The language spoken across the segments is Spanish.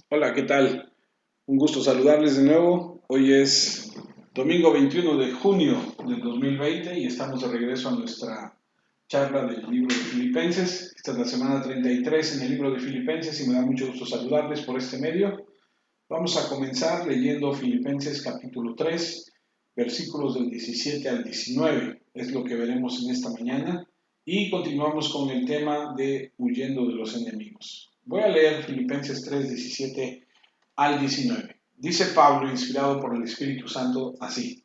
Hola, ¿qué tal? Un gusto saludarles de nuevo. Hoy es domingo 21 de junio del 2020 y estamos de regreso a nuestra charla del libro de Filipenses. Esta es la semana 33 en el libro de Filipenses y me da mucho gusto saludarles por este medio. Vamos a comenzar leyendo Filipenses capítulo 3, versículos del 17 al 19. Es lo que veremos en esta mañana y continuamos con el tema de huyendo de los enemigos. Voy a leer Filipenses 3, 17 al 19. Dice Pablo, inspirado por el Espíritu Santo, así: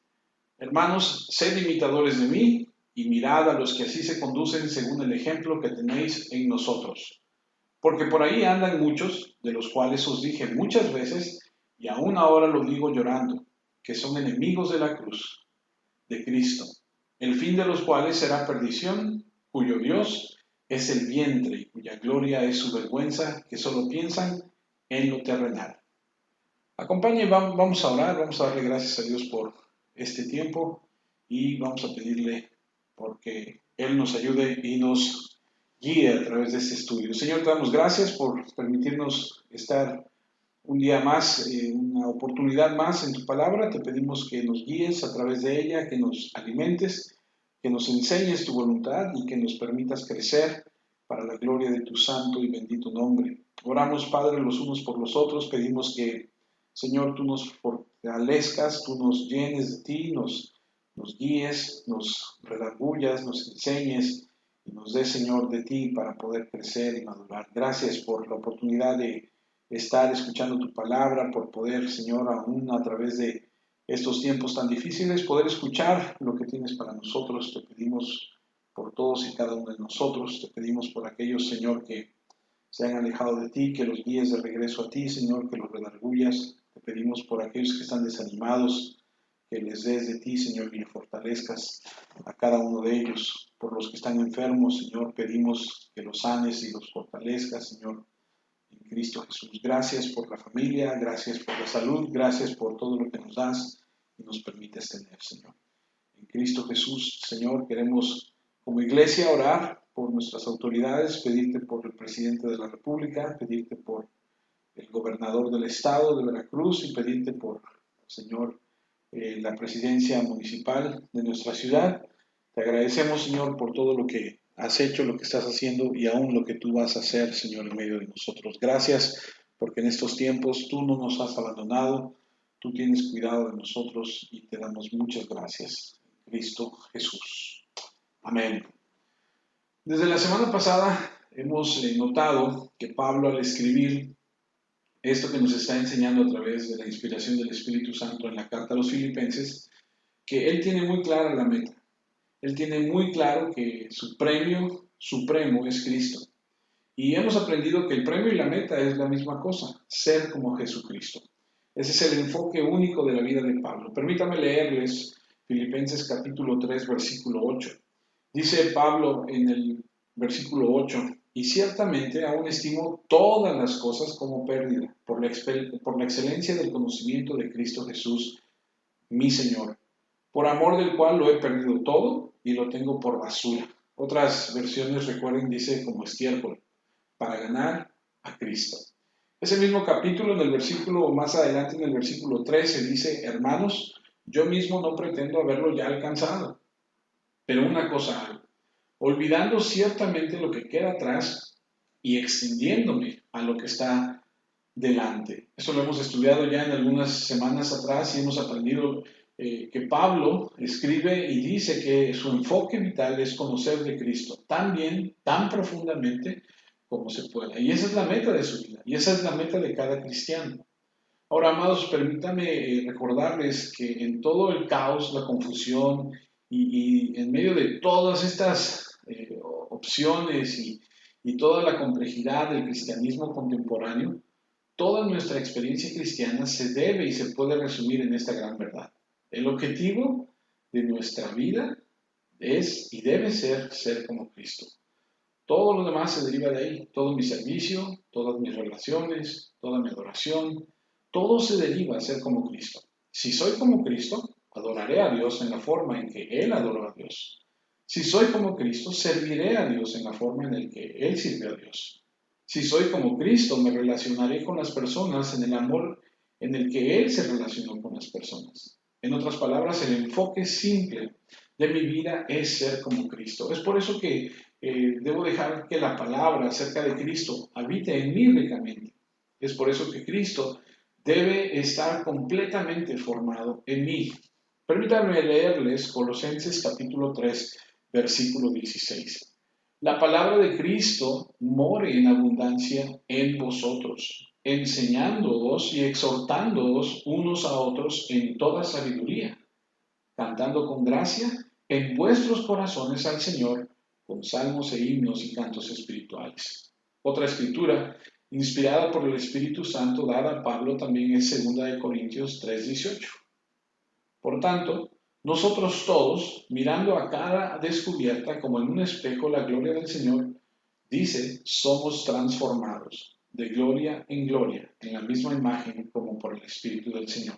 Hermanos, sed imitadores de mí y mirad a los que así se conducen según el ejemplo que tenéis en nosotros. Porque por ahí andan muchos, de los cuales os dije muchas veces, y aún ahora lo digo llorando, que son enemigos de la cruz de Cristo, el fin de los cuales será perdición, cuyo Dios es el vientre y cuya gloria es su vergüenza, que solo piensan en lo terrenal. Acompañe, vamos a orar, vamos a darle gracias a Dios por este tiempo y vamos a pedirle porque Él nos ayude y nos guíe a través de este estudio. Señor, te damos gracias por permitirnos estar un día más, una oportunidad más en tu palabra. Te pedimos que nos guíes a través de ella, que nos alimentes, que nos enseñes tu voluntad y que nos permitas crecer para la gloria de tu santo y bendito nombre. Oramos, Padre, los unos por los otros. Pedimos que, Señor, tú nos fortalezcas, tú nos llenes de ti, nos guíes, nos redargullas, nos enseñes y nos des, Señor, de ti para poder crecer y madurar. Gracias por la oportunidad de estar escuchando tu palabra, por poder, Señor, aún a través de estos tiempos tan difíciles, poder escuchar lo que tienes para nosotros. Te pedimos por todos y cada uno de nosotros, te pedimos por aquellos, Señor, que se han alejado de ti, que los guíes de regreso a ti, Señor, que los redargullas. Te pedimos por aquellos que están desanimados, que les des de ti, Señor, y les fortalezcas a cada uno de ellos. Por los que están enfermos, Señor, pedimos que los sanes y los fortalezcas, Señor, en Cristo Jesús. Gracias por la familia, gracias por la salud, gracias por todo lo que nos das y nos permites tener, Señor. En Cristo Jesús, Señor, queremos como iglesia orar por nuestras autoridades, pedirte por el presidente de la República, pedirte por el gobernador del estado de Veracruz y pedirte por, Señor, la presidencia municipal de nuestra ciudad. Te agradecemos, Señor, por todo lo que has hecho, lo que estás haciendo y aún lo que tú vas a hacer, Señor, en medio de nosotros. Gracias porque en estos tiempos tú no nos has abandonado, tú tienes cuidado de nosotros y te damos muchas gracias. En Cristo Jesús. Amén. Desde la semana pasada hemos notado que Pablo, al escribir esto que nos está enseñando a través de la inspiración del Espíritu Santo en la carta a los Filipenses, que él tiene muy clara la meta. Él tiene muy claro que su premio supremo es Cristo. Y hemos aprendido que el premio y la meta es la misma cosa, ser como Jesucristo. Ese es el enfoque único de la vida de Pablo. Permítame leerles Filipenses capítulo 3, versículo 8. Dice Pablo en el versículo 8: y ciertamente aún estimo todas las cosas como pérdida, por la excelencia del conocimiento de Cristo Jesús, mi Señor, por amor del cual lo he perdido todo y lo tengo por basura. Otras versiones, recuerden, dice como estiércol, para ganar a Cristo. Ese mismo capítulo, en el versículo más adelante, en el versículo 13, dice: hermanos, yo mismo no pretendo haberlo ya alcanzado, pero una cosa hago, olvidando ciertamente lo que queda atrás y extendiéndome a lo que está delante. Eso lo hemos estudiado ya en algunas semanas atrás y hemos aprendido que Pablo escribe y dice que su enfoque vital es conocer de Cristo tan bien, tan profundamente como se pueda. Y esa es la meta de su vida y esa es la meta de cada cristiano. Ahora, amados, permítanme recordarles que en todo el caos, la confusión y en medio de todas estas opciones y toda la complejidad del cristianismo contemporáneo, toda nuestra experiencia cristiana se debe y se puede resumir en esta gran verdad. El objetivo de nuestra vida es y debe ser como Cristo. Todo lo demás se deriva de ahí, todo mi servicio, todas mis relaciones, toda mi adoración, todo se deriva a ser como Cristo. Si soy como Cristo, adoraré a Dios en la forma en que Él adoró a Dios. Si soy como Cristo, serviré a Dios en la forma en la que Él sirvió a Dios. Si soy como Cristo, me relacionaré con las personas en el amor en el que Él se relacionó con las personas. En otras palabras, el enfoque simple de mi vida es ser como Cristo. Es por eso que debo dejar que la palabra acerca de Cristo habite en mí ricamente. Es por eso que Cristo debe estar completamente formado en mí. Permítanme leerles Colosenses capítulo 3, versículo 16. La palabra de Cristo more en abundancia en vosotros, enseñándoos y exhortándoos unos a otros en toda sabiduría, cantando con gracia en vuestros corazones al Señor, con salmos e himnos y cantos espirituales. Otra escritura, inspirada por el Espíritu Santo, dada a Pablo, también es 2 Corintios 3:18. Por tanto, nosotros todos, mirando a cara descubierta como en un espejo la gloria del Señor, dice, somos transformados de gloria en gloria, en la misma imagen como por el Espíritu del Señor.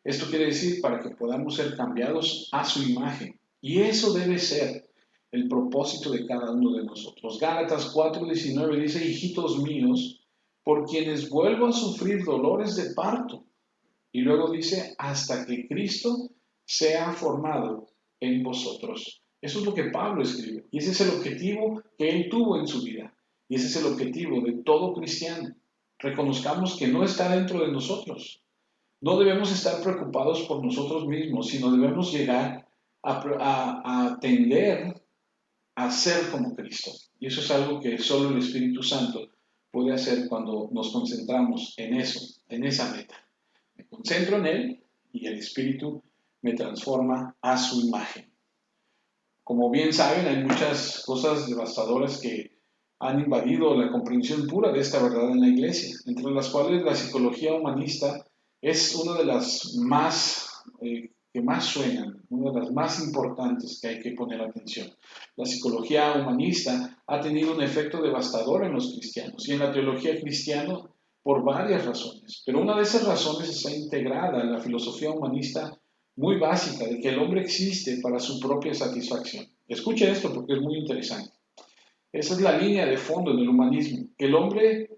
Esto quiere decir para que podamos ser cambiados a su imagen. Y eso debe ser el propósito de cada uno de nosotros. Gálatas 4:19 dice, hijitos míos, por quienes vuelvo a sufrir dolores de parto. Y luego dice, hasta que Cristo sea formado en vosotros. Eso es lo que Pablo escribe. Y ese es el objetivo que él tuvo en su vida. Y ese es el objetivo de todo cristiano. Reconozcamos que no está dentro de nosotros. No debemos estar preocupados por nosotros mismos, sino debemos llegar a tender a ser como Cristo. Y eso es algo que solo el Espíritu Santo puede hacer cuando nos concentramos en eso, en esa meta. Me concentro en Él y el Espíritu me transforma a su imagen. Como bien saben, hay muchas cosas devastadoras que han invadido la comprensión pura de esta verdad en la Iglesia, entre las cuales la psicología humanista es una de las que más suenan, una de las más importantes que hay que poner atención. La psicología humanista ha tenido un efecto devastador en los cristianos y en la teología cristiana por varias razones, pero una de esas razones está integrada en la filosofía humanista muy básica de que el hombre existe para su propia satisfacción. Escuche esto porque es muy interesante. Esa es la línea de fondo del humanismo. El hombre,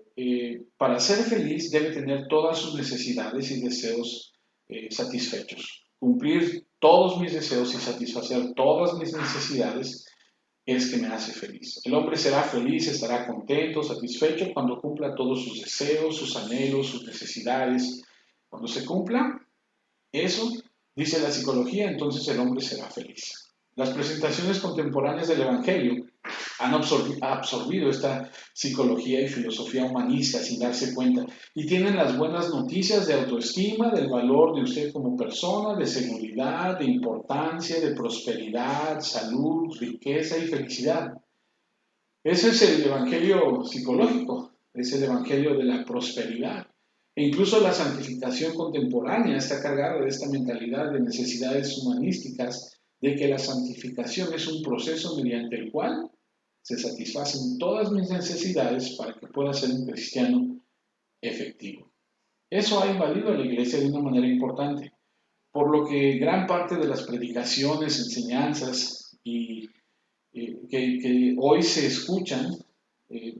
para ser feliz, debe tener todas sus necesidades y deseos satisfechos. Cumplir todos mis deseos y satisfacer todas mis necesidades es que me hace feliz. El hombre será feliz, estará contento, satisfecho cuando cumpla todos sus deseos, sus anhelos, sus necesidades. Cuando se cumpla eso, dice la psicología, entonces el hombre será feliz. Las presentaciones contemporáneas del Evangelio han absorbido esta psicología y filosofía humanista sin darse cuenta y tienen las buenas noticias de autoestima, del valor de usted como persona, de seguridad, de importancia, de prosperidad, salud, riqueza y felicidad. Ese es el Evangelio psicológico, es el Evangelio de la prosperidad. E incluso la santificación contemporánea está cargada de esta mentalidad de necesidades humanísticas, de que la santificación es un proceso mediante el cual se satisfacen todas mis necesidades para que pueda ser un cristiano efectivo. Eso ha invadido a la iglesia de una manera importante, por lo que gran parte de las predicaciones, enseñanzas que hoy se escuchan eh,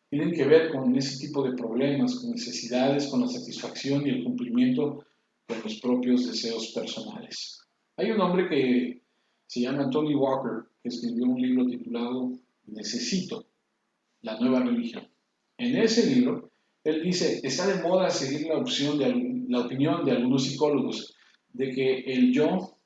tienen que ver con ese tipo de problemas, con necesidades, con la satisfacción y el cumplimiento de los propios deseos personales. Hay un hombre que se llama Tony Walker, que escribió un libro titulado Necesito, la nueva religión. En ese libro, él dice, está de moda seguir la opinión de algunos psicólogos de que el yo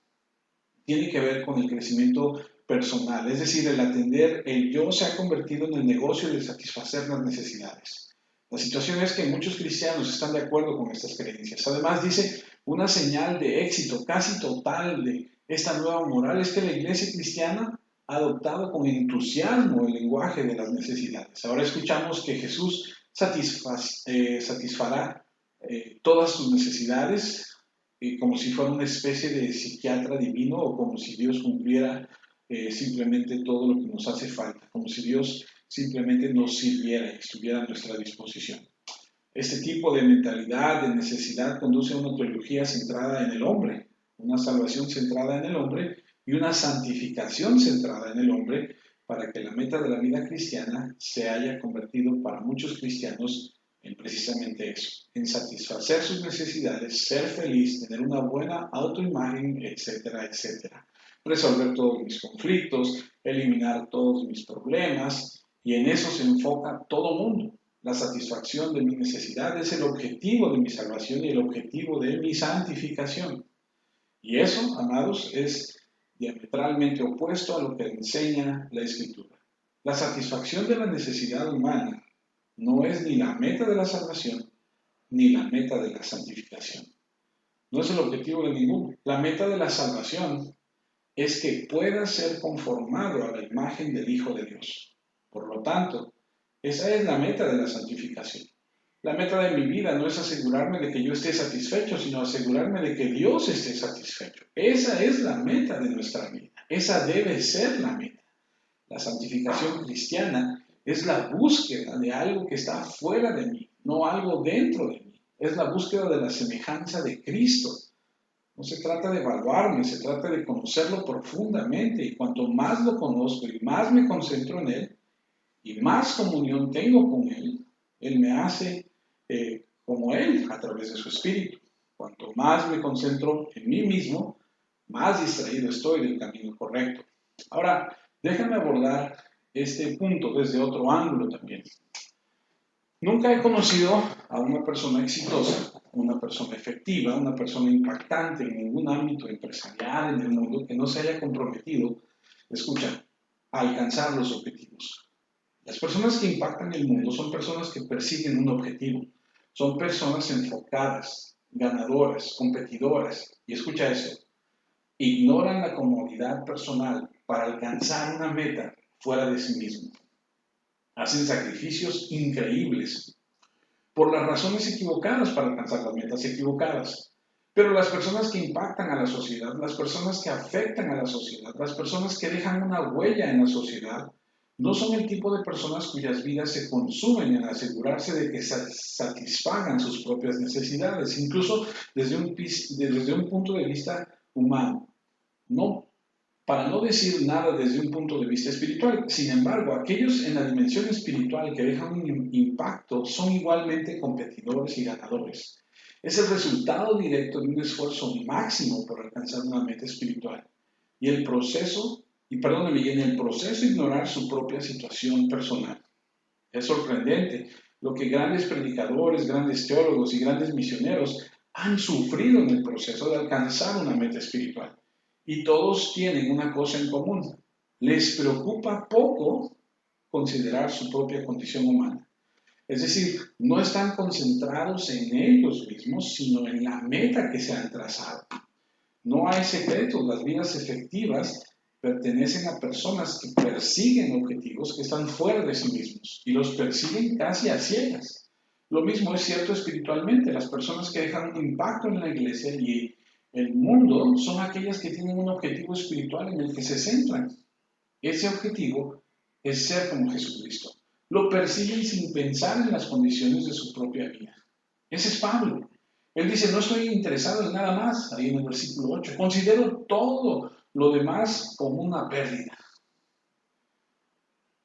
tiene que ver con el crecimiento personal, es decir, el atender, el yo se ha convertido en el negocio de satisfacer las necesidades. La situación es que muchos cristianos están de acuerdo con estas creencias. Además, dice, una señal de éxito casi total de esta nueva moral es que la iglesia cristiana ha adoptado con entusiasmo el lenguaje de las necesidades. Ahora escuchamos que Jesús satisfará todas tus necesidades, como si fuera una especie de psiquiatra divino o como si Dios cumpliera simplemente todo lo que nos hace falta, como si Dios simplemente nos sirviera y estuviera a nuestra disposición. Este tipo de mentalidad, de necesidad, conduce a una teología centrada en el hombre, una salvación centrada en el hombre y una santificación centrada en el hombre para que la meta de la vida cristiana se haya convertido para muchos cristianos en precisamente eso, en satisfacer sus necesidades, ser feliz, tener una buena autoimagen, etcétera, etcétera. Resolver todos mis conflictos, eliminar todos mis problemas, y en eso se enfoca todo mundo. La satisfacción de mi necesidad es el objetivo de mi salvación y el objetivo de mi santificación. Y eso, amados, es diametralmente opuesto a lo que enseña la Escritura. La satisfacción de la necesidad humana no es ni la meta de la salvación ni la meta de la santificación. No es el objetivo de ninguno. La meta de la salvación es que pueda ser conformado a la imagen del Hijo de Dios. Por lo tanto, esa es la meta de la santificación. La meta de mi vida no es asegurarme de que yo esté satisfecho, sino asegurarme de que Dios esté satisfecho. Esa es la meta de nuestra vida. Esa debe ser la meta. La santificación cristiana es la búsqueda de algo que está fuera de mí, no algo dentro de mí. Es la búsqueda de la semejanza de Cristo. No se trata de evaluarme, se trata de conocerlo profundamente. Y cuanto más lo conozco y más me concentro en Él, y más comunión tengo con Él me hace como Él a través de su Espíritu. Cuanto más me concentro en mí mismo, más distraído estoy del camino correcto. Ahora, déjame abordar este punto desde otro ángulo también. Nunca he conocido a una persona exitosa, una persona efectiva, una persona impactante en ningún ámbito empresarial en el mundo que no se haya comprometido, escucha, a alcanzar los objetivos. Las personas que impactan el mundo son personas que persiguen un objetivo, son personas enfocadas, ganadoras, competidoras, y escucha eso, ignoran la comodidad personal para alcanzar una meta fuera de sí mismo. Hacen sacrificios increíbles por las razones equivocadas para alcanzar las metas equivocadas. Pero las personas que impactan a la sociedad, las personas que afectan a la sociedad, las personas que dejan una huella en la sociedad, no son el tipo de personas cuyas vidas se consumen en asegurarse de que satisfagan sus propias necesidades, incluso desde un punto de vista humano. No, para no decir nada desde un punto de vista espiritual. Sin embargo, aquellos en la dimensión espiritual que dejan un impacto son igualmente competidores y ganadores. Es el resultado directo de un esfuerzo máximo por alcanzar una meta espiritual. Y en el proceso ignorar su propia situación personal. Es sorprendente lo que grandes predicadores, grandes teólogos y grandes misioneros han sufrido en el proceso de alcanzar una meta espiritual. Y todos tienen una cosa en común. Les preocupa poco considerar su propia condición humana. Es decir, no están concentrados en ellos mismos, sino en la meta que se han trazado. No hay secretos, las vidas efectivas pertenecen a personas que persiguen objetivos que están fuera de sí mismos y los persiguen casi a ciegas. Lo mismo es cierto espiritualmente. Las personas que dejan un impacto en la iglesia y el mundo son aquellas que tienen un objetivo espiritual en el que se centran. Ese objetivo es ser como Jesucristo. Lo persiguen sin pensar en las condiciones de su propia vida. Ese es Pablo. Él dice, no estoy interesado en nada más, ahí en el versículo 8. Considero todo lo demás como una pérdida.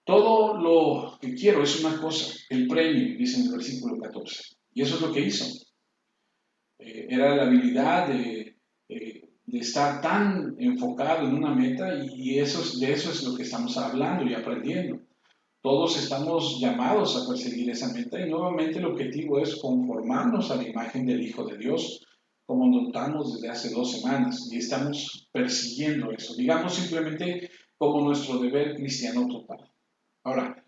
Todo lo que quiero es una cosa, el premio, dice en el versículo 14. Y eso es lo que hizo. Era la habilidad de estar tan enfocado en una meta y de eso es lo que estamos hablando y aprendiendo. Todos estamos llamados a perseguir esa meta y nuevamente el objetivo es conformarnos a la imagen del Hijo de Dios, como notamos desde hace 2 semanas, y estamos persiguiendo eso, digamos simplemente como nuestro deber cristiano total. Ahora,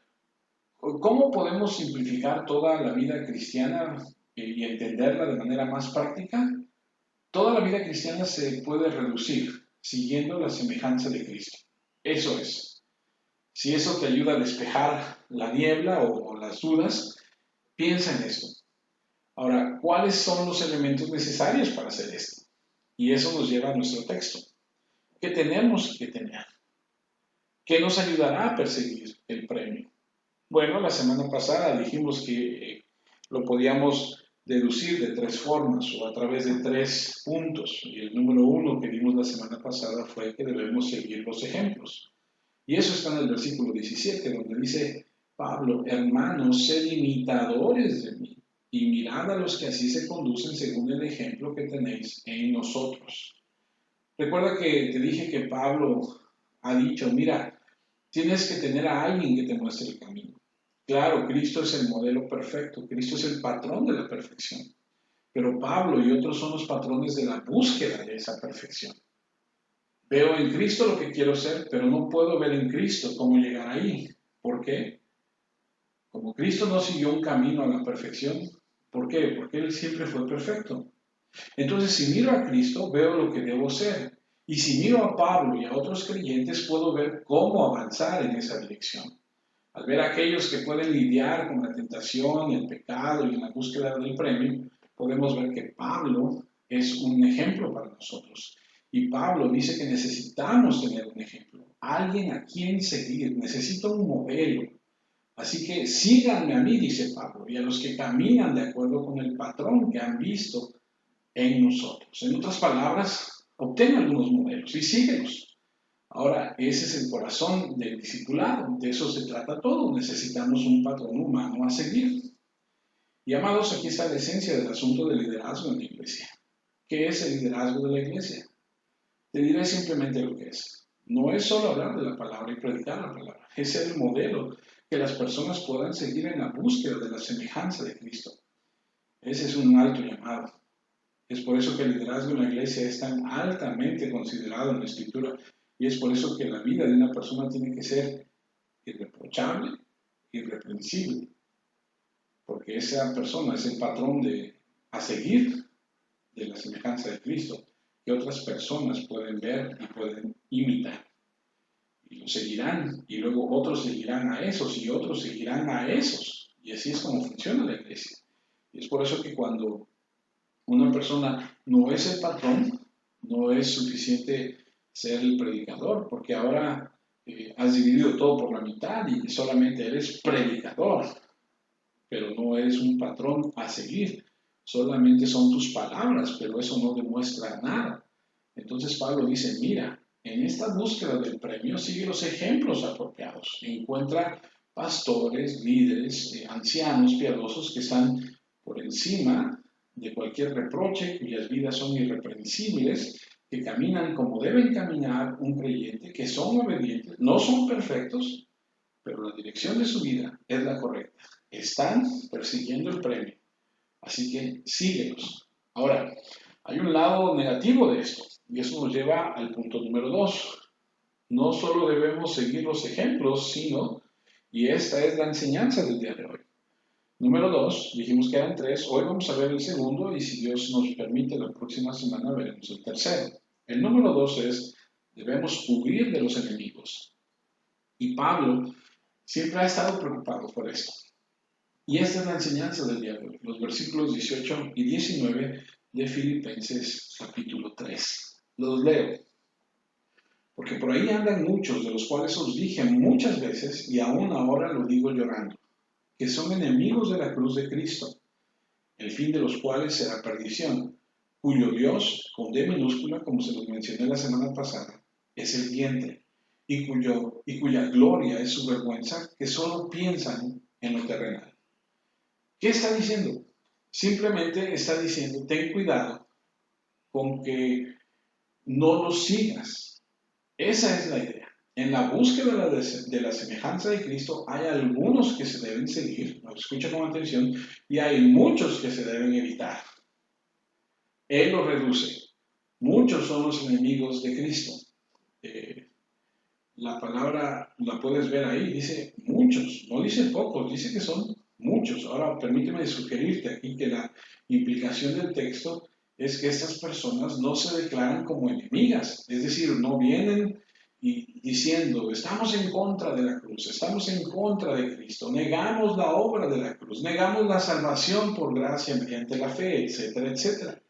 ¿cómo podemos simplificar toda la vida cristiana y entenderla de manera más práctica? Toda la vida cristiana se puede reducir siguiendo la semejanza de Cristo. Eso es. Si eso te ayuda a despejar la niebla o las dudas, piensa en esto. Ahora, ¿cuáles son los elementos necesarios para hacer esto? Y eso nos lleva a nuestro texto. ¿Qué tenemos que tener? ¿Qué nos ayudará a perseguir el premio? Bueno, la semana pasada dijimos que lo podíamos deducir de 3 formas o a través de 3 puntos. Y el número 1 que vimos la semana pasada fue que debemos seguir los ejemplos. Y eso está en el versículo 17, donde dice Pablo, hermanos, sed imitadores de mí y mirad a los que así se conducen según el ejemplo que tenéis en nosotros. Recuerda que te dije que Pablo ha dicho, mira, tienes que tener a alguien que te muestre el camino. Claro, Cristo es el modelo perfecto, Cristo es el patrón de la perfección, pero Pablo y otros son los patrones de la búsqueda de esa perfección. Veo en Cristo lo que quiero ser, pero no puedo ver en Cristo cómo llegar ahí. ¿Por qué? Como Cristo no siguió un camino a la perfección, ¿por qué? Porque Él siempre fue perfecto. Entonces, si miro a Cristo, veo lo que debo ser. Y si miro a Pablo y a otros creyentes, puedo ver cómo avanzar en esa dirección. Al ver a aquellos que pueden lidiar con la tentación, el pecado y la búsqueda del premio, podemos ver que Pablo es un ejemplo para nosotros. Y Pablo dice que necesitamos tener un ejemplo, alguien a quien seguir, necesito un modelo. Así que síganme a mí, dice Pablo, y a los que caminan de acuerdo con el patrón que han visto en nosotros. En otras palabras, obtén algunos modelos y síguelos. Ahora, ese es el corazón del discipulado, de eso se trata todo, necesitamos un patrón humano a seguir. Y amados, aquí está la esencia del asunto del liderazgo en la iglesia. ¿Qué es el liderazgo de la iglesia? Te diré simplemente lo que es. No es solo hablar de la palabra y predicar la palabra, es ser el modelo que las personas puedan seguir en la búsqueda de la semejanza de Cristo. Ese es un alto llamado. Es por eso que el liderazgo en la iglesia es tan altamente considerado en la Escritura y es por eso que la vida de una persona tiene que ser irreprochable, irreprensible, porque esa persona es el patrón a seguir de la semejanza de Cristo que otras personas pueden ver y pueden imitar. Y lo seguirán, y luego otros seguirán a esos, y otros seguirán a esos. Y así es como funciona la iglesia. Y es por eso que cuando una persona no es el patrón, no es suficiente ser el predicador, porque ahora has dividido todo por la mitad y solamente eres predicador, pero no eres un patrón a seguir. Solamente son tus palabras, pero eso no demuestra nada. Entonces Pablo dice, mira, en esta búsqueda del premio sigue los ejemplos apropiados. Encuentra pastores, líderes, ancianos, piadosos que están por encima de cualquier reproche, cuyas vidas son irreprensibles, que caminan como deben caminar un creyente, que son obedientes, no son perfectos, pero la dirección de su vida es la correcta. Están persiguiendo el premio. Así que síguelos. Ahora, hay un lado negativo de esto, y eso nos lleva al punto número 2. No solo debemos seguir los ejemplos, sino, y esta es la enseñanza del día de hoy. Número 2, dijimos que eran 3, hoy vamos a ver el segundo, y si Dios nos permite, la próxima semana veremos el tercero. El número 2 es, debemos huir de los enemigos. Y Pablo siempre ha estado preocupado por esto. Y esta es la enseñanza del día de hoy, los versículos 18 y 19 de Filipenses capítulo 3. Los leo, porque por ahí andan muchos, de los cuales os dije muchas veces, y aún ahora lo digo llorando, que son enemigos de la cruz de Cristo, el fin de los cuales será perdición, cuyo Dios, con D minúscula, como se los mencioné la semana pasada, es el vientre, y cuya gloria es su vergüenza, que solo piensan en lo terrenal. ¿Qué está diciendo? Simplemente está diciendo, ten cuidado con que no los sigas. Esa es la idea. En la búsqueda de la semejanza de Cristo hay algunos que se deben seguir, lo escucha con atención, y hay muchos que se deben evitar. Él lo reduce. Muchos son los enemigos de Cristo. La palabra la puedes ver ahí, dice muchos, no dice pocos, dice que son muchos. Ahora, permíteme sugerirte aquí que la implicación del texto es que estas personas no se declaran como enemigas, es decir, no vienen y diciendo, estamos en contra de la cruz, estamos en contra de Cristo, negamos la obra de la cruz, negamos la salvación por gracia mediante la fe, etcétera, etcétera.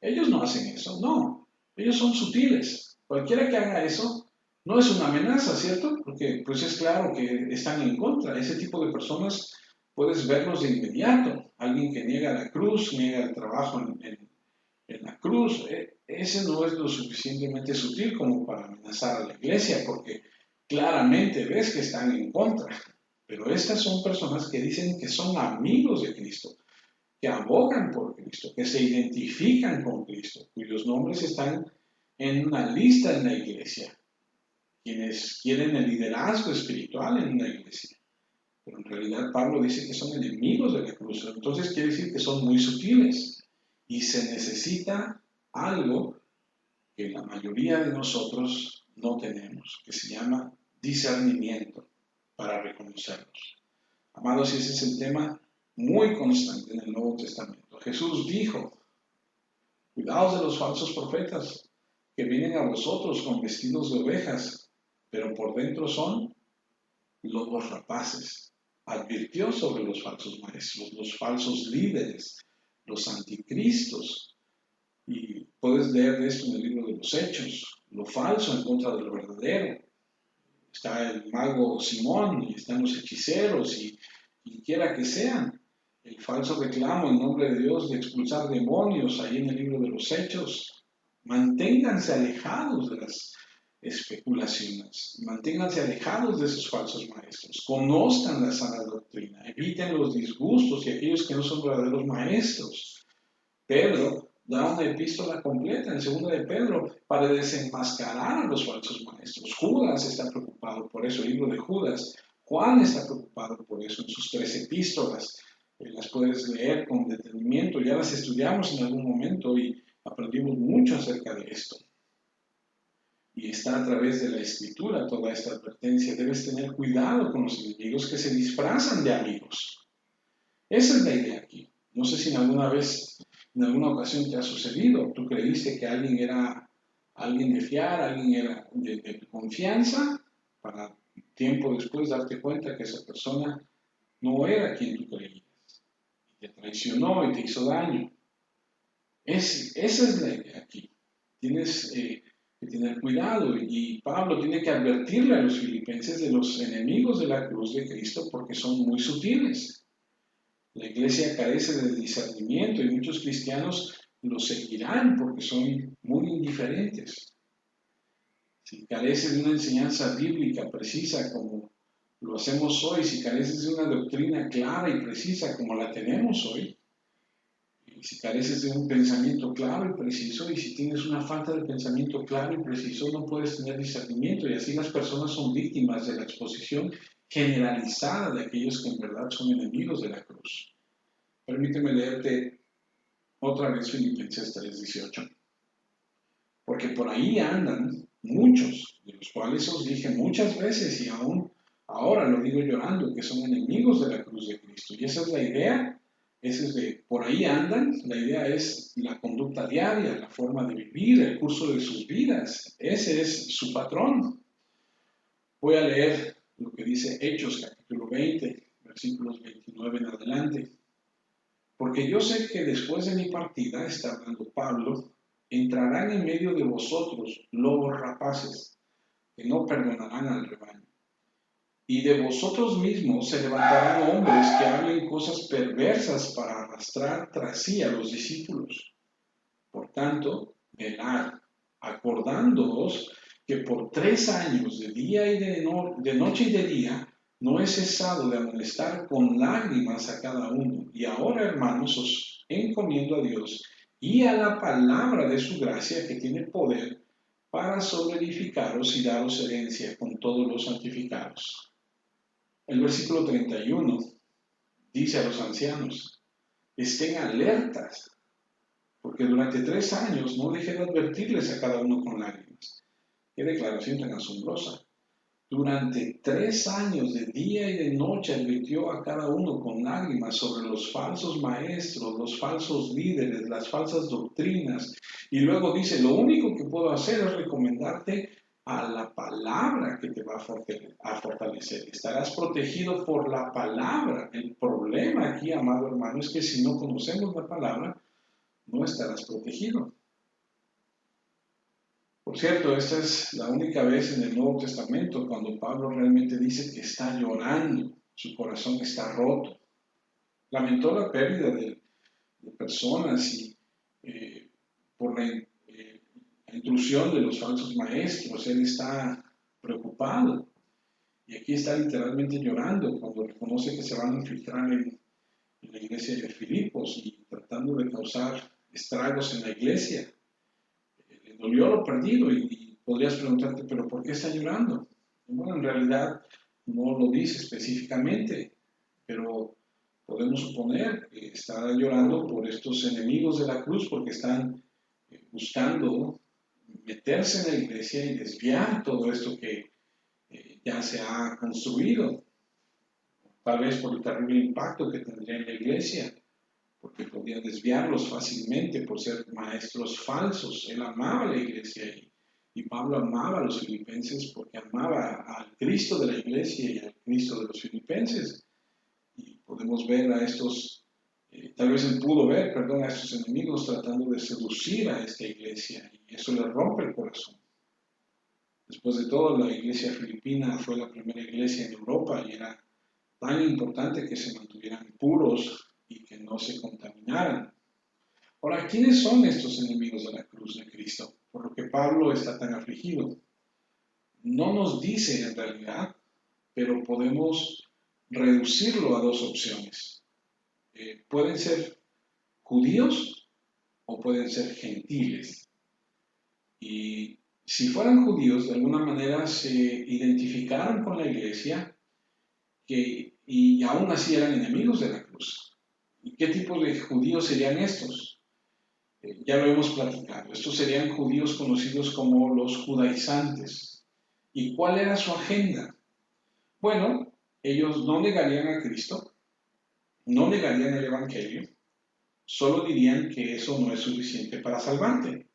Ellos no hacen eso, no, ellos son sutiles. Cualquiera que haga eso no es una amenaza, ¿cierto? Porque pues es claro que están en contra. Ese tipo de personas puedes verlos de inmediato. Alguien que niega la cruz, niega el trabajo en la cruz, ese no es lo suficientemente sutil como para amenazar a la iglesia, porque claramente ves que están en contra. Pero estas son personas que dicen que son amigos de Cristo, que abogan por Cristo, que se identifican con Cristo, cuyos nombres están en una lista en la iglesia, quienes quieren el liderazgo espiritual en una iglesia. Pero en realidad Pablo dice que son enemigos de la cruz. Entonces quiere decir que son muy sutiles y se necesita algo que la mayoría de nosotros no tenemos, que se llama discernimiento para reconocerlos. Amados, ese es el tema muy constante en el Nuevo Testamento. Jesús dijo, cuidaos de los falsos profetas que vienen a vosotros con vestidos de ovejas, pero por dentro son lobos rapaces. Advirtió sobre los falsos maestros, los falsos líderes, los anticristos. Y puedes leer de esto en el libro de los Hechos, lo falso en contra de lo verdadero. Está el mago Simón, y están los hechiceros, y quien quiera que sean. El falso reclamo en nombre de Dios de expulsar demonios, ahí en el libro de los Hechos. Manténganse alejados de las especulaciones, manténganse alejados de esos falsos maestros, conozcan la sana doctrina, eviten los disgustos y aquellos que no son verdaderos maestros. Pedro da una epístola completa en 2 de Pedro para desenmascarar a los falsos maestros. Judas está preocupado por eso, el libro de Judas. Juan está preocupado por eso en sus 3 epístolas. Las puedes leer con detenimiento, ya las estudiamos en algún momento y aprendimos mucho acerca de esto. Y está a través de la escritura toda esta advertencia. Debes tener cuidado con los enemigos que se disfrazan de amigos. Esa es la idea aquí. No sé si en alguna ocasión te ha sucedido. Tú creíste que alguien era alguien de fiar, alguien era de confianza, para tiempo después darte cuenta que esa persona no era quien tú creías. Te traicionó y te hizo daño. Esa es la idea aquí. Tienes que tener cuidado, y Pablo tiene que advertirle a los filipenses de los enemigos de la cruz de Cristo porque son muy sutiles. La iglesia carece de discernimiento y muchos cristianos lo seguirán porque son muy indiferentes. Si careces de una enseñanza bíblica precisa como lo hacemos hoy, si careces de una doctrina clara y precisa como la tenemos hoy, si careces de un pensamiento claro y preciso, y si tienes una falta de pensamiento claro y preciso, no puedes tener discernimiento, y así las personas son víctimas de la exposición generalizada de aquellos que en verdad son enemigos de la cruz. Permíteme leerte otra vez Filipenses 3:18. Porque por ahí andan muchos, de los cuales os dije muchas veces y aún ahora lo digo llorando, que son enemigos de la cruz de Cristo. Y esa es la idea. Ese es de por ahí andan. La idea es la conducta diaria, la forma de vivir, el curso de sus vidas. Ese es su patrón. Voy a leer lo que dice Hechos capítulo 20, versículos 29 en adelante. Porque yo sé que después de mi partida, está hablando Pablo, entrarán en medio de vosotros lobos rapaces, que no perdonarán al rebaño. Y de vosotros mismos se levantarán hombres que hablen cosas perversas para arrastrar tras sí a los discípulos. Por tanto, velad, acordándoos que por 3 años, de día y de noche y de día, no he cesado de amonestar con lágrimas a cada uno. Y ahora, hermanos, os encomiendo a Dios y a la palabra de su gracia, que tiene poder para sobreedificaros y daros herencia con todos los santificados. El versículo 31 dice a los ancianos, estén alertas, porque durante 3 años no dejé de advertirles a cada uno con lágrimas. Qué declaración tan asombrosa. Durante 3 años de día y de noche advirtió a cada uno con lágrimas sobre los falsos maestros, los falsos líderes, las falsas doctrinas. Y luego dice, lo único que puedo hacer es recomendarte a la palabra que te va a fortalecer. Estarás protegido por la palabra. El problema aquí, amado hermano, es que si no conocemos la palabra, no estarás protegido. Por cierto, esta es la única vez en el Nuevo Testamento cuando Pablo realmente dice que está llorando, su corazón está roto. Lamentó la pérdida de personas y por la intrusión de los falsos maestros, él está preocupado. Y aquí está literalmente llorando cuando reconoce que se van a infiltrar en la iglesia de Filipos y tratando de causar estragos en la iglesia. Le dolió lo perdido y podrías preguntarte, ¿pero por qué está llorando? Bueno, en realidad no lo dice específicamente, pero podemos suponer que está llorando por estos enemigos de la cruz porque están buscando meterse en la iglesia y desviar todo esto que ya se ha construido, tal vez por el terrible impacto que tendría en la iglesia, porque podía desviarlos fácilmente por ser maestros falsos. Él amaba la iglesia y Pablo amaba a los filipenses porque amaba al Cristo de la iglesia y al Cristo de los filipenses. Y podemos ver a estos, tal vez él pudo ver, perdón, a estos enemigos tratando de seducir a esta iglesia y eso le rompe el corazón. Después de todo, la iglesia filipina fue la primera iglesia en Europa y era tan importante que se mantuvieran puros y que no se contaminaran. Ahora, ¿quiénes son estos enemigos de la cruz de Cristo? Por lo que Pablo está tan afligido. No nos dice en realidad, pero podemos reducirlo a dos opciones. Pueden ser judíos o pueden ser gentiles. Y si fueran judíos, de alguna manera se identificaron con la iglesia y aún así eran enemigos de la cruz. ¿Y qué tipo de judíos serían estos? Ya lo hemos platicado. Estos serían judíos conocidos como los judaizantes. ¿Y cuál era su agenda? Bueno, ellos no negarían a Cristo, no negarían el Evangelio, solo dirían que eso no es suficiente para salvarte.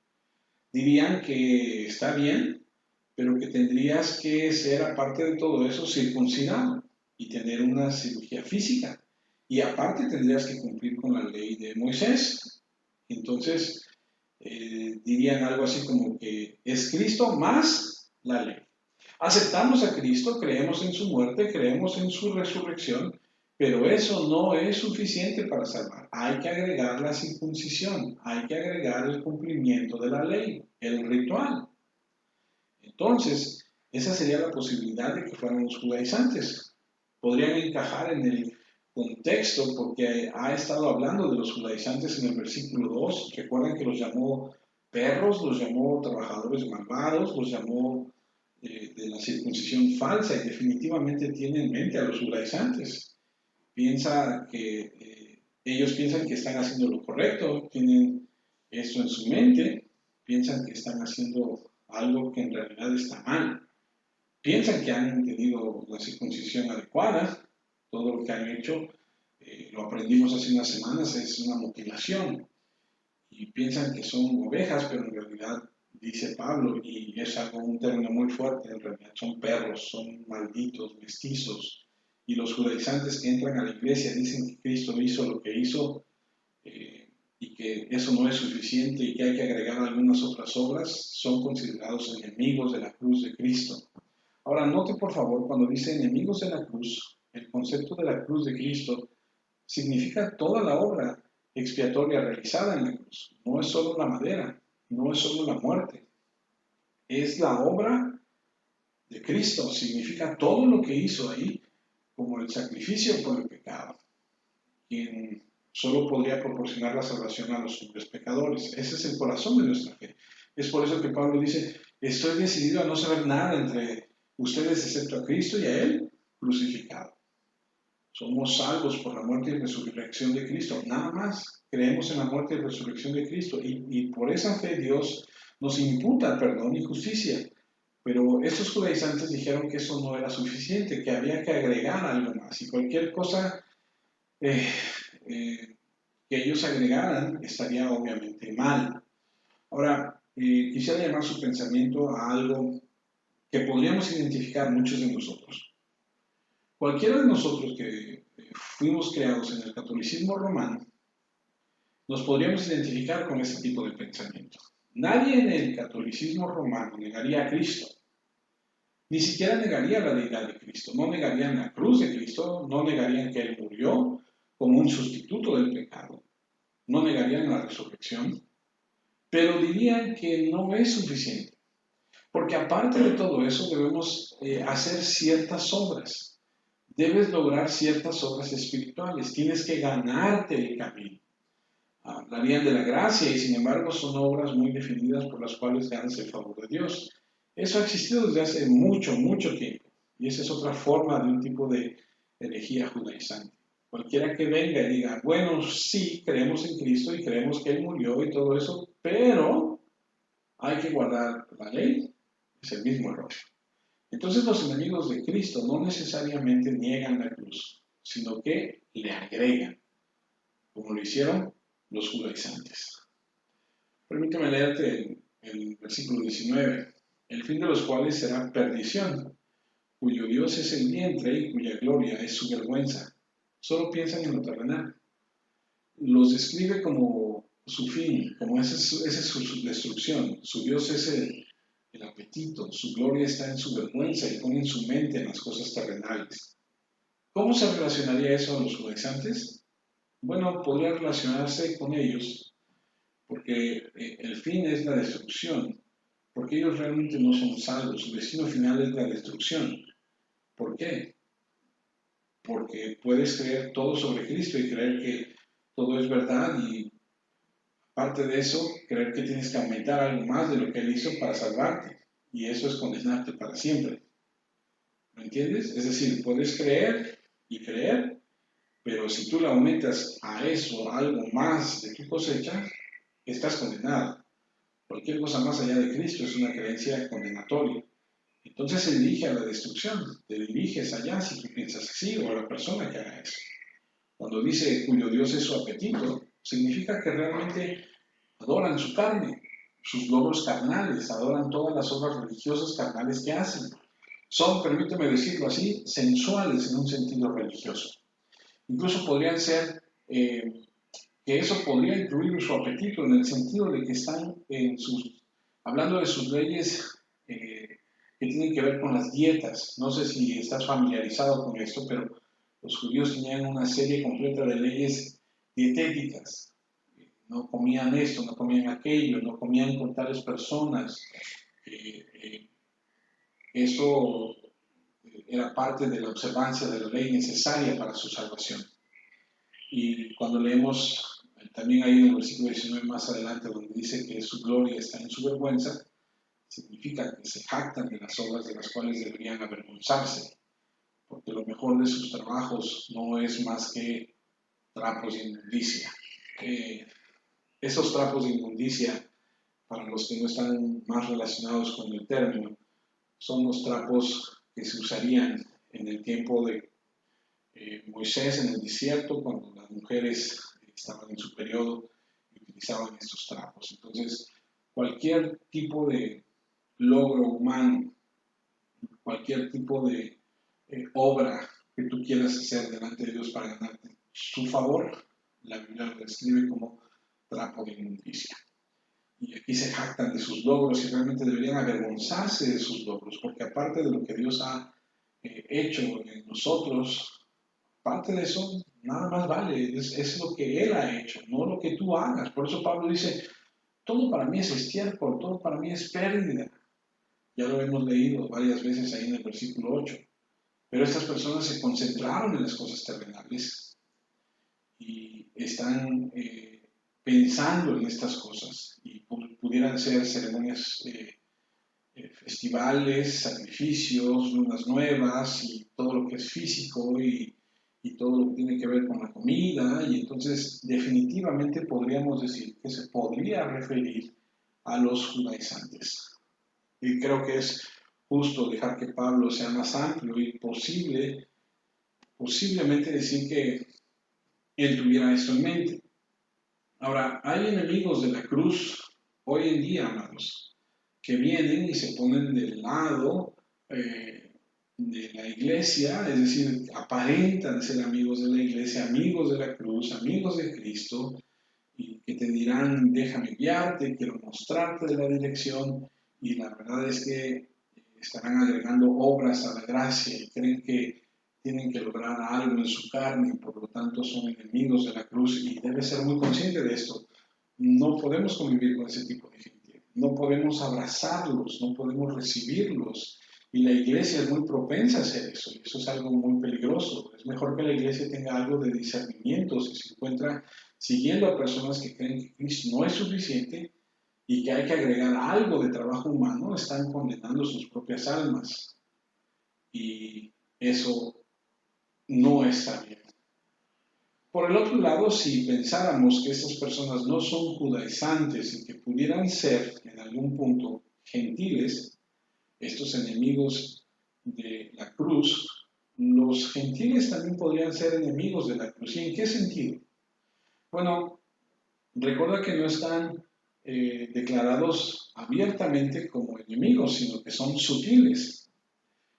Dirían que está bien, pero que tendrías que ser, aparte de todo eso, circuncidado y tener una cirugía física. Y aparte tendrías que cumplir con la ley de Moisés. Entonces, dirían algo así como que es Cristo más la ley. Aceptamos a Cristo, creemos en su muerte, creemos en su resurrección, pero eso no es suficiente para salvar. Hay que agregar la circuncisión, hay que agregar el cumplimiento de la ley, el ritual. Entonces, esa sería la posibilidad de que fueran los judaizantes. Podrían encajar en el contexto porque ha estado hablando de los judaizantes en el versículo 2. Recuerden que los llamó perros, los llamó trabajadores malvados, los llamó de la circuncisión falsa y definitivamente tiene en mente a los judaizantes. Ellos piensan que están haciendo lo correcto, tienen esto en su mente, piensan que están haciendo algo que en realidad está mal. Piensan que han tenido la circuncisión adecuada, todo lo que han hecho, lo aprendimos hace unas semanas, es una mutilación. Y piensan que son ovejas, pero en realidad, dice Pablo, y es un término muy fuerte, en realidad son perros, son malditos, mestizos. Y los judaizantes que entran a la iglesia dicen que Cristo hizo lo que hizo y que eso no es suficiente y que hay que agregar algunas otras obras, son considerados enemigos de la cruz de Cristo. Ahora, note por favor, cuando dice enemigos de la cruz, el concepto de la cruz de Cristo significa toda la obra expiatoria realizada en la cruz. No es solo la madera, no es solo la muerte. Es la obra de Cristo, significa todo lo que hizo ahí como el sacrificio por el pecado, quien solo podría proporcionar la salvación a los hombres pecadores. Ese es el corazón de nuestra fe. Es por eso que Pablo dice, estoy decidido a no saber nada entre ustedes excepto a Cristo y a Él crucificado. Somos salvos por la muerte y resurrección de Cristo, nada más. Creemos en la muerte y resurrección de Cristo y por esa fe Dios nos imputa perdón y justicia. Pero estos judaizantes dijeron que eso no era suficiente, que había que agregar algo más y cualquier cosa que ellos agregaran estaría obviamente mal. Ahora, quisiera llamar su pensamiento a algo que podríamos identificar muchos de nosotros. Cualquiera de nosotros que fuimos creados en el catolicismo romano, nos podríamos identificar con este tipo de pensamiento. Nadie en el catolicismo romano negaría a Cristo, ni siquiera negaría la deidad de Cristo, no negarían la cruz de Cristo, no negarían que Él murió como un sustituto del pecado, no negarían la resurrección, pero dirían que no es suficiente. Porque aparte de todo eso, debemos hacer ciertas obras. Debes lograr ciertas obras espirituales. Tienes que ganarte el camino. Hablarían de la gracia y sin embargo son obras muy definidas por las cuales ganas el favor de Dios. Eso ha existido desde hace mucho, mucho tiempo. Y esa es otra forma de un tipo de herejía judaizante. Cualquiera que venga y diga, bueno, sí, creemos en Cristo y creemos que Él murió y todo eso, pero hay que guardar la ley, es el mismo error. Entonces los enemigos de Cristo no necesariamente niegan la cruz, sino que le agregan, como lo hicieron los judaizantes. Permítame leerte el versículo 19, el fin de los cuales será perdición, cuyo Dios es el vientre y cuya gloria es su vergüenza. Solo piensan en lo terrenal. Los describe como su fin, como esa es su destrucción. Su Dios es el apetito, su gloria está en su vergüenza y pone en su mente en las cosas terrenales. ¿Cómo se relacionaría eso a los judaizantes? Bueno, podría relacionarse con ellos porque el fin es la destrucción, porque ellos realmente no son salvos, su destino final es la destrucción. ¿Por qué? Porque puedes creer todo sobre Cristo y creer que todo es verdad y aparte de eso, creer que tienes que aumentar algo más de lo que Él hizo para salvarte y eso es condenarte para siempre. ¿Me entiendes? Es decir, puedes creer y creer, pero si tú le aumentas a eso algo más de tu cosecha, estás condenado. Cualquier cosa más allá de Cristo es una creencia condenatoria. Entonces se dirige a la destrucción, te diriges allá si tú piensas así o a la persona que haga eso. Cuando dice cuyo Dios es su apetito, significa que realmente adoran su carne, sus logros carnales, adoran todas las obras religiosas carnales que hacen. Son, permíteme decirlo así, sensuales en un sentido religioso. Incluso podrían ser que eso podría incluir su apetito en el sentido de que están hablando de sus leyes que tienen que ver con las dietas. No sé si estás familiarizado con esto, pero los judíos tenían una serie completa de leyes dietéticas. No comían esto, no comían aquello, no comían con tales personas. Eso era parte de la observancia de la ley necesaria para su salvación. Y cuando leemos también ahí en el versículo 19 más adelante, donde dice que su gloria está en su vergüenza, significa que se jactan de las obras de las cuales deberían avergonzarse, porque lo mejor de sus trabajos no es más que trapos de inmundicia. Esos trapos de inmundicia, para los que no están más relacionados con el término, son los trapos que se usarían en el tiempo de Moisés en el desierto, cuando las mujeres estaban en su periodo y utilizaban estos trapos. Entonces, cualquier tipo de logro humano, cualquier tipo de obra que tú quieras hacer delante de Dios para ganarte su favor, la Biblia lo describe como trapo de inmundicia. Y aquí se jactan de sus logros y realmente deberían avergonzarse de sus logros, porque aparte de lo que Dios ha hecho en nosotros, parte de eso nada más vale, es lo que Él ha hecho, no lo que tú hagas. Por eso Pablo dice, todo para mí es estiércol, todo para mí es pérdida. Ya lo hemos leído varias veces ahí en el versículo 8. Pero estas personas se concentraron en las cosas terrenales y están pensando en estas cosas. Y pudieran ser ceremonias, festivales, sacrificios, lunas nuevas y todo lo que es físico y todo lo que tiene que ver con la comida. Y entonces definitivamente podríamos decir que se podría referir a los judaizantes. Y creo que es justo dejar que Pablo sea más amplio y posiblemente decir que él tuviera esto en mente. Ahora, hay enemigos de la cruz hoy en día, amados, que vienen y se ponen del lado de la iglesia, es decir, aparentan ser amigos de la iglesia, amigos de la cruz, amigos de Cristo, y que te dirán, déjame guiarte, quiero mostrarte de la dirección, y la verdad es que estarán agregando obras a la gracia y creen que tienen que lograr algo en su carne y por lo tanto son enemigos de la cruz y debe ser muy consciente de esto. No podemos convivir con ese tipo de gente. no podemos abrazarlos, no podemos recibirlos. Y la iglesia es muy propensa a hacer eso, y eso es algo muy peligroso. Es mejor que la iglesia tenga algo de discernimiento. Si se encuentra siguiendo a personas que creen que Cristo no es suficiente y que hay que agregar algo de trabajo humano, están condenando sus propias almas. Y eso no está bien. Por el otro lado, si pensáramos que estas personas no son judaizantes y que pudieran ser en algún punto gentiles, estos enemigos de la cruz, los gentiles también podrían ser enemigos de la cruz. ¿Y en qué sentido? Bueno, recuerda que no están declarados abiertamente como enemigos, sino que son sutiles.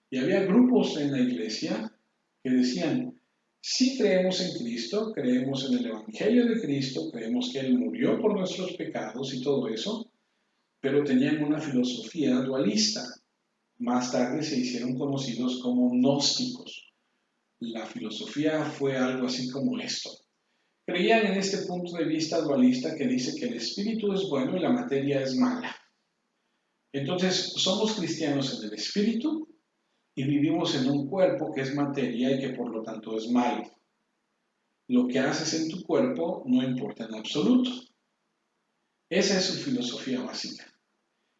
Y había grupos en la iglesia que decían, sí creemos en Cristo, creemos en el Evangelio de Cristo, creemos que Él murió por nuestros pecados y todo eso, pero tenían una filosofía dualista. Más tarde se hicieron conocidos como gnósticos. La filosofía fue algo así como esto. Creían en este punto de vista dualista que dice que el espíritu es bueno y la materia es mala. Entonces, somos cristianos en el espíritu y vivimos en un cuerpo que es materia y que por lo tanto es malo. Lo que haces en tu cuerpo no importa en absoluto. Esa es su filosofía básica.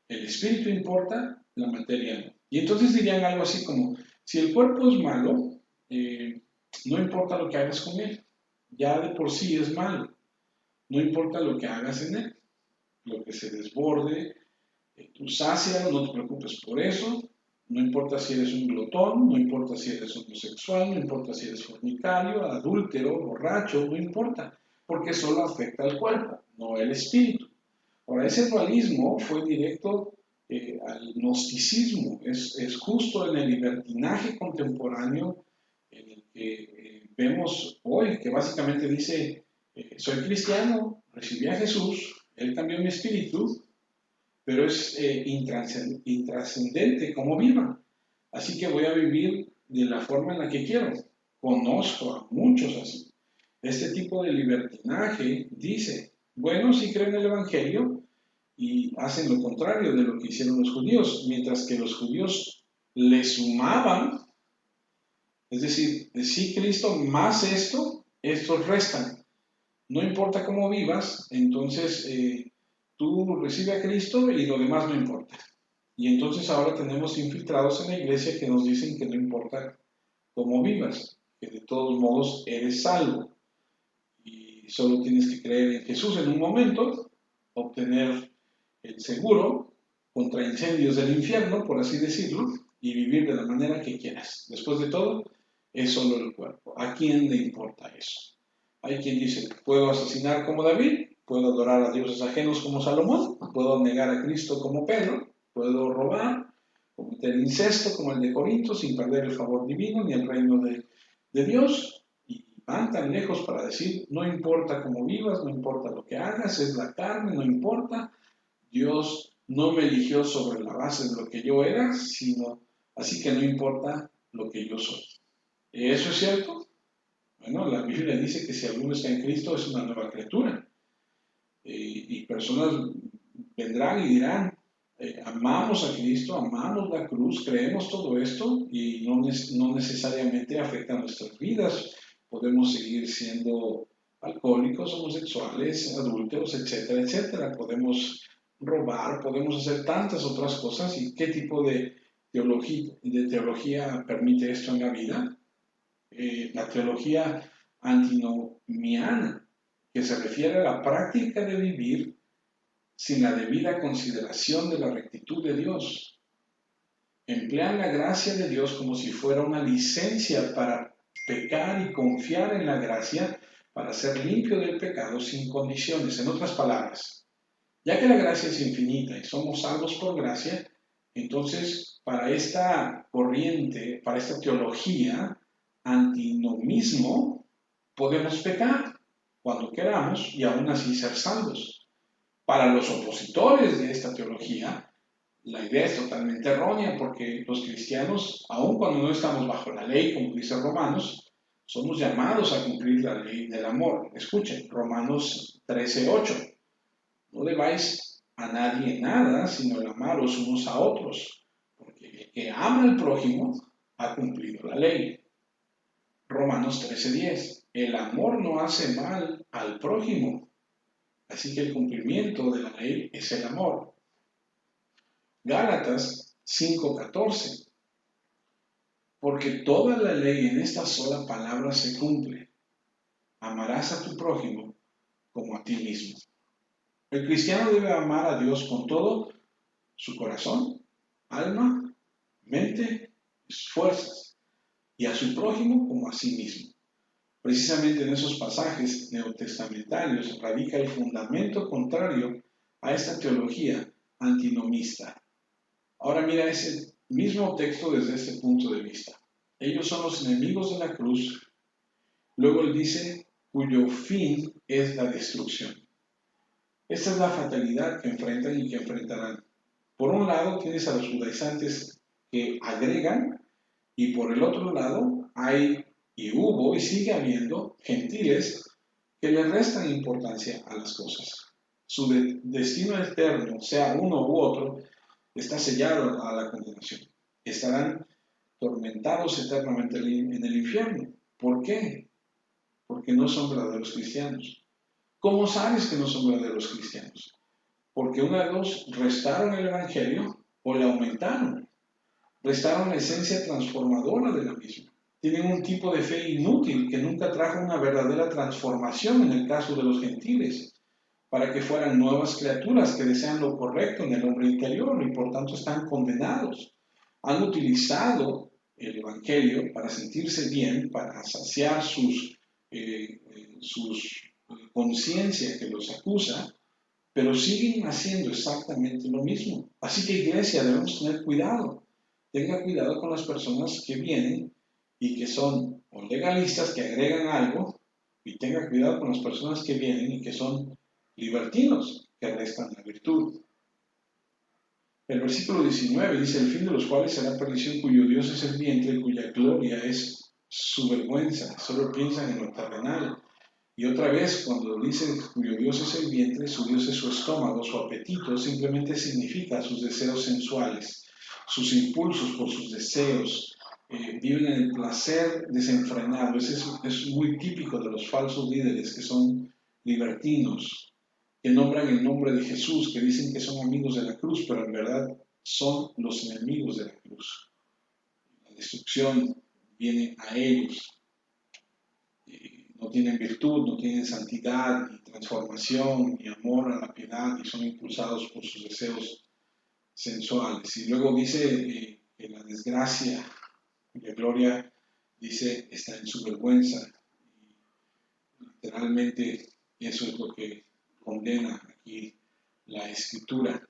El espíritu importa, la materia no. Y entonces dirían algo así como, si el cuerpo es malo, no importa lo que hagas con él. Ya de por sí es malo. No importa lo que hagas en él. Lo que se desborde, tú sácialo, no te preocupes por eso. No importa si eres un glotón, no importa si eres homosexual, no importa si eres fornicario, adúltero, borracho, no importa, porque solo afecta al cuerpo, no el espíritu. Ahora, ese dualismo fue directo al gnosticismo, es justo en el libertinaje contemporáneo en el que vemos hoy, que básicamente dice, soy cristiano, recibí a Jesús, Él cambió mi espíritu, pero es intrascendente cómo viva. Así que voy a vivir de la forma en la que quiero. Conozco a muchos así. Este tipo de libertinaje dice, bueno, sí creen en el Evangelio y hacen lo contrario de lo que hicieron los judíos, mientras que los judíos le sumaban, es decir, si Cristo más esto, estos restan. No importa cómo vivas, entonces tú recibes a Cristo y lo demás no importa. Y entonces ahora tenemos infiltrados en la iglesia que nos dicen que no importa cómo vivas, que de todos modos eres salvo. Y solo tienes que creer en Jesús en un momento, obtener el seguro contra incendios del infierno, por así decirlo, y vivir de la manera que quieras. Después de todo, es solo el cuerpo. ¿A quién le importa eso? Hay quien dice, puedo asesinar como David, puedo adorar a dioses ajenos como Salomón, puedo negar a Cristo como Pedro, puedo robar, cometer incesto como el de Corinto, sin perder el favor divino ni el reino de Dios. Y van tan lejos para decir, no importa cómo vivas, no importa lo que hagas, es la carne, no importa. Dios no me eligió sobre la base de lo que yo era, sino así que no importa lo que yo soy. ¿Eso es cierto? Bueno, la Biblia dice que si alguno está en Cristo es una nueva criatura. Y personas vendrán y dirán, amamos a Cristo, amamos la cruz, creemos todo esto y no necesariamente afecta a nuestras vidas. Podemos seguir siendo alcohólicos, homosexuales, adúlteros, etcétera, etcétera. Podemos robar, podemos hacer tantas otras cosas. ¿Y qué tipo de teología permite esto en la vida? La teología antinomiana, que se refiere a la práctica de vivir sin la debida consideración de la rectitud de Dios. Emplean la gracia de Dios como si fuera una licencia para pecar y confiar en la gracia para ser limpio del pecado sin condiciones. En otras palabras, ya que la gracia es infinita y somos salvos por gracia, entonces para esta corriente, para esta teología antinomismo, podemos pecar cuando queramos y aún así ser salvos. Para los opositores de esta teología, la idea es totalmente errónea porque los cristianos, aun cuando no estamos bajo la ley, como dice Romanos, somos llamados a cumplir la ley del amor. Escuchen, Romanos 13:8. No debáis, a nadie nada, sino el amaros unos a otros, porque el que ama al prójimo ha cumplido la ley. Romanos 13:10. El amor no hace mal al prójimo, así que el cumplimiento de la ley es el amor. Gálatas 5:14. Porque toda la ley en esta sola palabra se cumple. Amarás a tu prójimo como a ti mismo. El cristiano debe amar a Dios con todo su corazón, alma, mente y sus fuerzas, y a su prójimo como a sí mismo. Precisamente en esos pasajes neotestamentarios radica el fundamento contrario a esta teología antinomista. Ahora mira ese mismo texto desde este punto de vista. Ellos son los enemigos de la cruz. Luego él dice, cuyo fin es la destrucción. Esta es la fatalidad que enfrentan y que enfrentarán. Por un lado tienes a los judaizantes que agregan, y por el otro lado hay y hubo y sigue habiendo gentiles que le restan importancia a las cosas. Su destino eterno, sea uno u otro, está sellado a la condenación. Estarán tormentados eternamente en el infierno. ¿Por qué? Porque no son verdaderos cristianos. ¿Cómo sabes que no son verdaderos cristianos? Porque una de dos, restaron el Evangelio o le aumentaron. Restaron la esencia transformadora de la misma. Tienen un tipo de fe inútil que nunca trajo una verdadera transformación en el caso de los gentiles, para que fueran nuevas criaturas que desean lo correcto en el hombre interior y por tanto están condenados. Han utilizado el Evangelio para sentirse bien, para saciar sus conciencia que los acusa, pero siguen haciendo exactamente lo mismo. Así que iglesia, debemos tener cuidado. Tenga cuidado con las personas que vienen y que son o legalistas, que agregan algo, y tenga cuidado con las personas que vienen y que son libertinos, que restan la virtud. El versículo 19 dice, el fin de los cuales será perdición, cuyo Dios es el vientre y cuya gloria es su vergüenza. Solo piensan en lo terrenal. Y otra vez, cuando dice cuyo Dios es el vientre, su Dios es su estómago, su apetito, simplemente significa sus deseos sensuales, sus impulsos por sus deseos. Viven en el placer desenfrenado. Ese es muy típico de los falsos líderes que son libertinos, que nombran el nombre de Jesús, que dicen que son amigos de la cruz, pero en verdad son los enemigos de la cruz. La destrucción viene a ellos. No tienen virtud, no tienen santidad, ni transformación, ni amor a la piedad, y son impulsados por sus deseos sensuales. Y luego dice que la desgracia, cuya gloria, dice, está en su vergüenza. Y literalmente eso es lo que condena aquí la Escritura.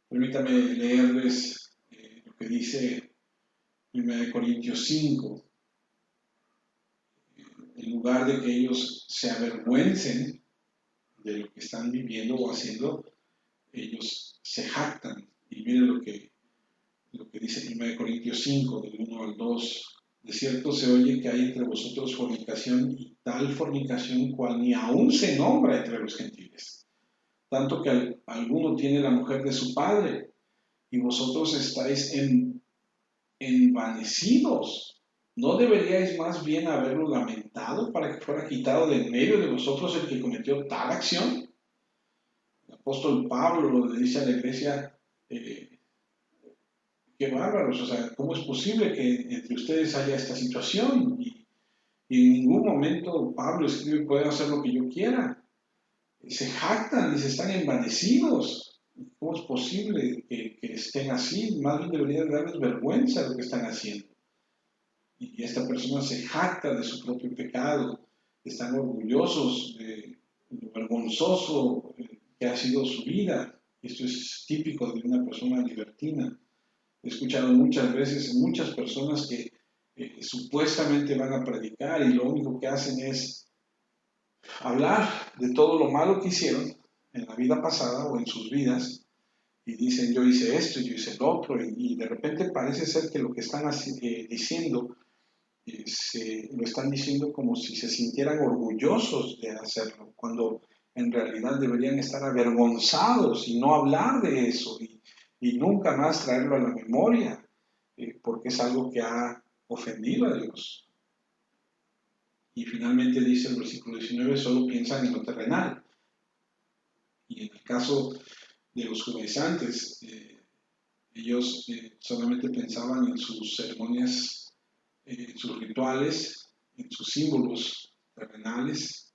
Permítame leerles lo que dice 1 Corintios 5. En lugar de que ellos se avergüencen de lo que están viviendo o haciendo, ellos se jactan. Y miren lo que dice 1 Corintios 5, del 1 al 2. De cierto se oye que hay entre vosotros fornicación, y tal fornicación cual ni aún se nombra entre los gentiles. Tanto que alguno tiene la mujer de su padre, y vosotros estáis envanecidos. ¿No deberíais más bien haberlo lamentado para que fuera quitado de en medio de vosotros el que cometió tal acción? El apóstol Pablo le dice a la iglesia, qué bárbaros, o sea, ¿cómo es posible que entre ustedes haya esta situación? Y en ningún momento Pablo escribe, puedo hacer lo que yo quiera. Se jactan y se están envanecidos. ¿Cómo es posible que estén así? Más bien debería darles vergüenza lo que están haciendo. Y esta persona se jacta de su propio pecado, están orgullosos de lo vergonzoso que ha sido su vida. Esto es típico de una persona libertina. He escuchado muchas veces muchas personas que supuestamente van a predicar y lo único que hacen es hablar de todo lo malo que hicieron en la vida pasada o en sus vidas, y dicen yo hice esto, yo hice lo otro, y de repente parece ser que lo que están diciendo lo están diciendo como si se sintieran orgullosos de hacerlo, cuando en realidad deberían estar avergonzados y no hablar de eso y nunca más traerlo a la memoria, porque es algo que ha ofendido a Dios. Y finalmente dice el versículo 19, solo piensan en lo terrenal. Y en el caso de los judaizantes, ellos solamente pensaban en sus ceremonias, en sus rituales, en sus símbolos terrenales.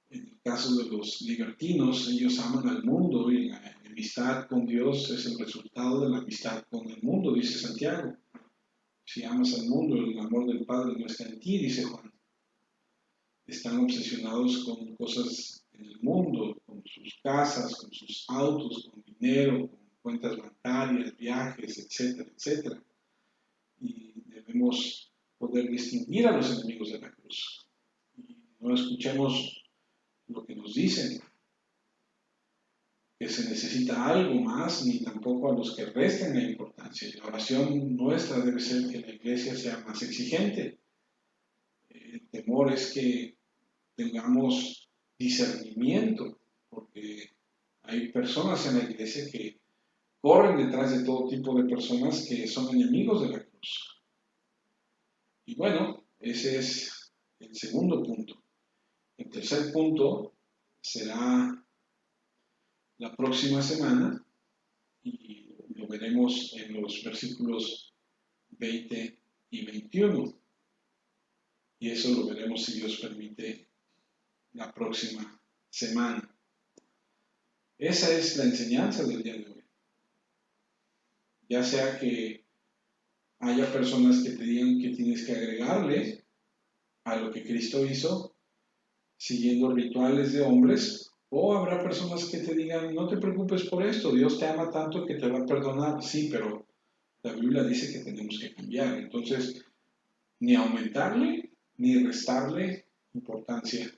En el caso de los libertinos, ellos aman al mundo y la enemistad con Dios es el resultado de la amistad con el mundo, dice Santiago. Si amas al mundo, el amor del Padre no está en ti, dice Juan. Están obsesionados con cosas en el mundo, con sus casas, con sus autos, con dinero, con cuentas bancarias, viajes, etcétera, etcétera. Y debemos poder distinguir a los enemigos de la cruz. Y no escuchemos lo que nos dicen, que se necesita algo más, ni tampoco a los que resten la importancia. La oración nuestra debe ser que la iglesia sea más exigente. El temor es que tengamos discernimiento, porque hay personas en la iglesia que corren detrás de todo tipo de personas que son enemigos de la cruz. Y bueno, ese es el segundo punto. El tercer punto será la próxima semana y lo veremos en los versículos 20 y 21. Y eso lo veremos, si Dios permite, la próxima semana. Esa es la enseñanza del día de hoy. Ya sea que haya personas que te digan que tienes que agregarle a lo que Cristo hizo, siguiendo rituales de hombres, o habrá personas que te digan, no te preocupes por esto, Dios te ama tanto que te va a perdonar. Sí, pero la Biblia dice que tenemos que cambiar. Entonces, ni aumentarle, ni restarle importancia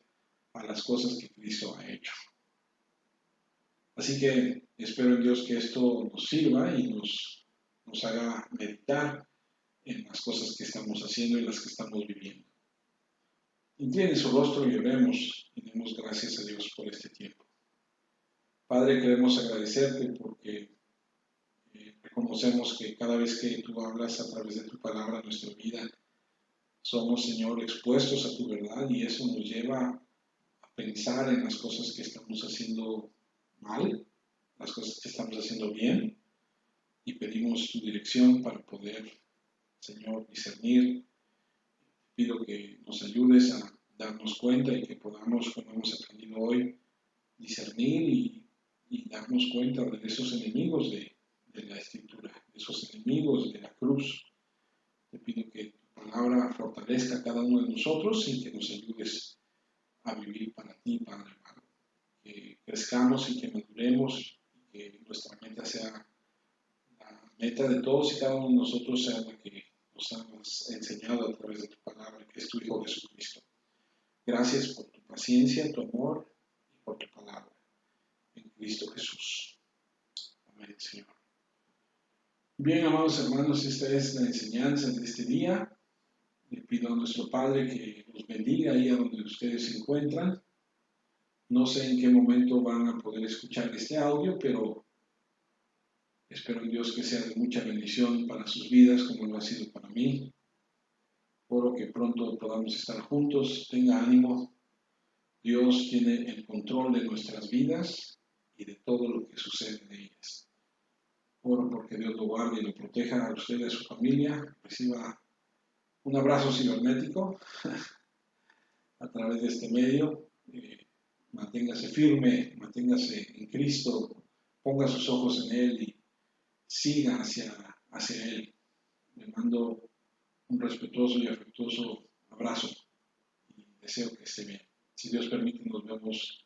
a las cosas que Cristo ha hecho. Así que espero en Dios que esto nos sirva y nos haga meditar en las cosas que estamos haciendo y las que estamos viviendo. Incline su rostro y oremos y demos gracias a Dios por este tiempo. Padre, queremos agradecerte porque reconocemos que cada vez que tú hablas a través de tu palabra en nuestra vida, somos, Señor, expuestos a tu verdad y eso nos lleva a pensar en las cosas que estamos haciendo mal, las cosas que estamos haciendo bien y pedimos tu dirección para poder, Señor, discernir. Pido que nos ayudes a darnos cuenta y que podamos, como hemos aprendido hoy, discernir y darnos cuenta de esos enemigos de la Escritura, de esos enemigos de la cruz. Te pido que tu palabra fortalezca a cada uno de nosotros y que nos ayudes a vivir para ti, Padre amado. Que crezcamos y que maduremos y que nuestra meta sea la meta de todos y cada uno de nosotros, sea la que nos has enseñado a través de tu palabra, que es tu Hijo Jesucristo. Gracias por tu paciencia, tu amor y por tu palabra. En Cristo Jesús. Amén, Señor. Bien, amados hermanos, esta es la enseñanza de este día. Le pido a nuestro Padre que los bendiga ahí a donde ustedes se encuentran. No sé en qué momento van a poder escuchar este audio, pero espero en Dios que sea de mucha bendición para sus vidas, como lo ha sido para mí. Oro que pronto podamos estar juntos. Tenga ánimo. Dios tiene el control de nuestras vidas y de todo lo que sucede en ellas. Oro porque Dios lo guarde y lo proteja a usted y a su familia. Reciba un abrazo cibernético a través de este medio. Manténgase firme, manténgase en Cristo, ponga sus ojos en Él y siga hacia Él. Le mando un respetuoso y afectuoso abrazo y deseo que esté bien. Si Dios permite, nos vemos